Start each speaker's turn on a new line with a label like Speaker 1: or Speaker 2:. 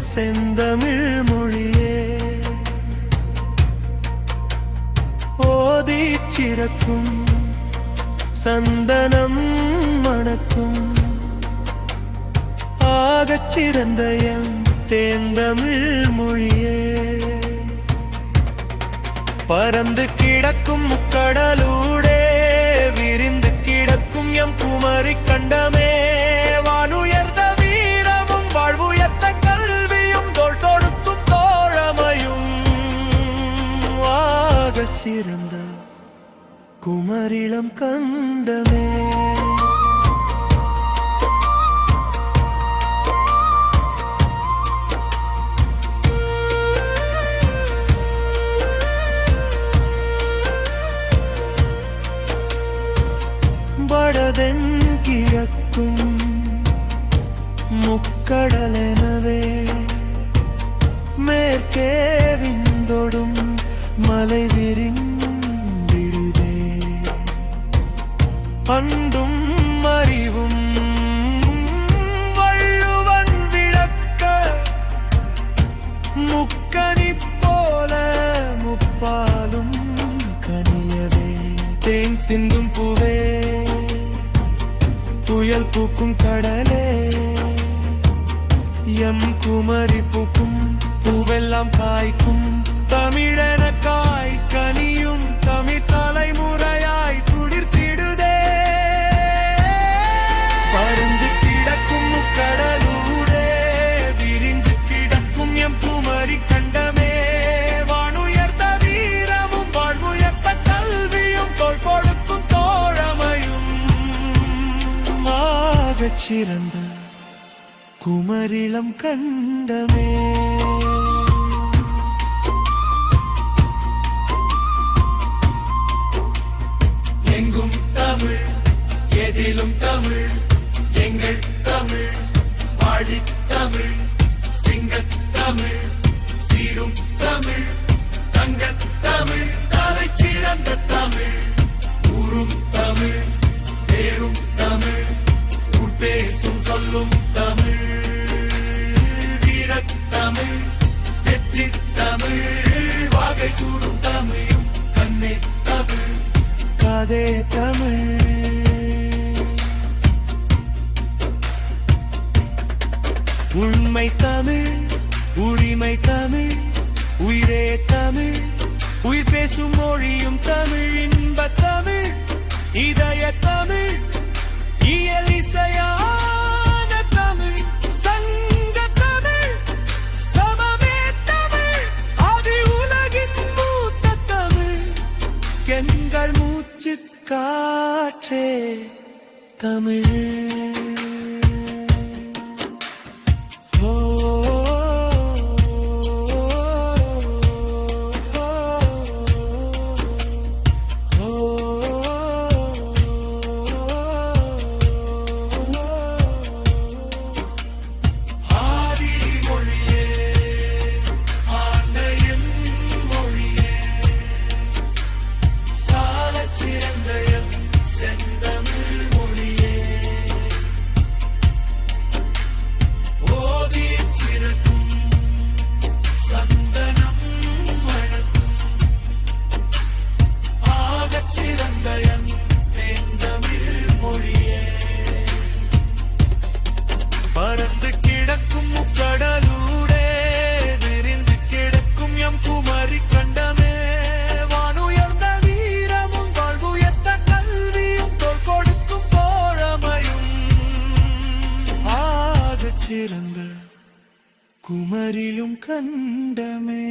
Speaker 1: செந்தமிழ் மொழியே ஓதிச் சிறக்கும் சந்தனம் மணக்கும் ஆகச் சிறந்த எம் தேந்தமிழ் மொழியே பரந்து கிடக்கும் முக்கடலூடே விரிந்து கிடக்கும் எம் குமரி கண்டமே வானுயர்ந்த வீரமும் வாழ்வுயர்த்த கல்வியும் தோள் தொடுக்கும் தோழமையும் ஆகச் சிறந்த குமரிளம் கண்டமே வடதென் கிழக்கும் முக்கடலெனவே மேற்கே விந்தொடும் மலை விரிந்திடுதே பண்டும் அறிவும் வள்ளுவன் விளக்க முக்கனி போல முப்பாலும் கனியவே தேன் சிந்தும் பூவே புயல் பூக்கும் கடலே எம் குமரி பூக்கும் பூவெல்லாம் காய்க்கும் தமிழன காய் கனியும் தமிழ் தலைமுறையாய் துடிர்த்திடுதே பறந்து கிடக்கும் கடலூரே விரிந்து கிடக்கும் எம் குமரி கண்டமே வானுயர்ந்த வீரமும் வாழ்வுயர்த்த கல்வியும் தோள் கொடுக்கும் தோழமையும் ஆகச் சிறந்த குமரிளம் கண்டமே எங்கும் தமிழ் எதிலும் தமிழ் எங்கள் தமிழ் வாழித் தமிழ் சிங்கத் தமிழ் சீரும் தமிழ் தங்கத் தமிழ் தலை சிறந்த தமிழ் ஊரும் தமிழ் பேரும் தமிழ் ஊர் பேசும் சொல்லும் தமிழ் வீரத் தமிழ் வெற்றி தமிழ் வாகை சூடும் தமிழும் கண்ணே தமிழ் காதே தமிழ் உண்மை தமிழ் உரிமை தமிழ் உயிரே தமிழ் உயிர் பேசும் மொழியும் தமிழ் இன்ப தமிழ் இதய தமிழ் இயல் இசையான தமிழ் சங்க தமிழ் சமமே தமிழ் ஆதி உலகின் மூத்த தமிழ் எங்கள் மூச்சு காற்றே தமிழ் பறந்து கிடக்கும் முக்கடலூடே விரிந்து கிடக்கும் எம் குமரி கண்டமே வானுயர்ந்த வீரமும் வாழ்வுயர்த்த கல்வியும் தோள் கொடுக்கும் தோழமையும் ஆகச் சிறந்த குமரியும் கண்டமே.